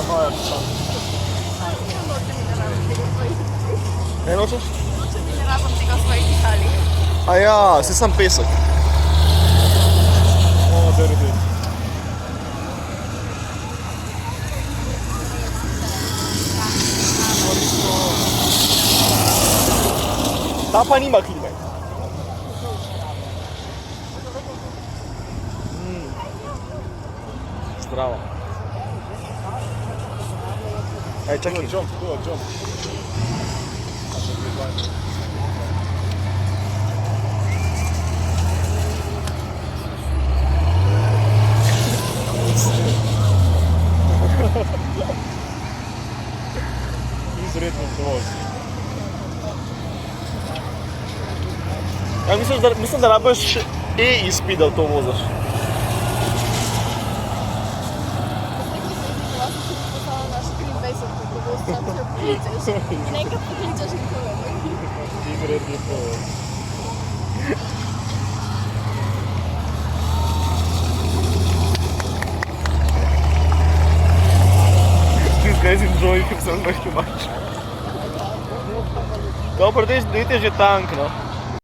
Moja tam. Ne nočeš? Ne rabim tega v svojih dihalih. A ja, si sam pesek. O, derbi. Ta pa nima klime. Zdravo. Ej, čakaj. Jump. Izredno dovolj. Ja, mislim, da rabiš e-izpit, da to voziš. Nekaj pokličeš in povedal. Izredno dovolj. These guys enjoy himself very much. Dobro, dajte že tank, no.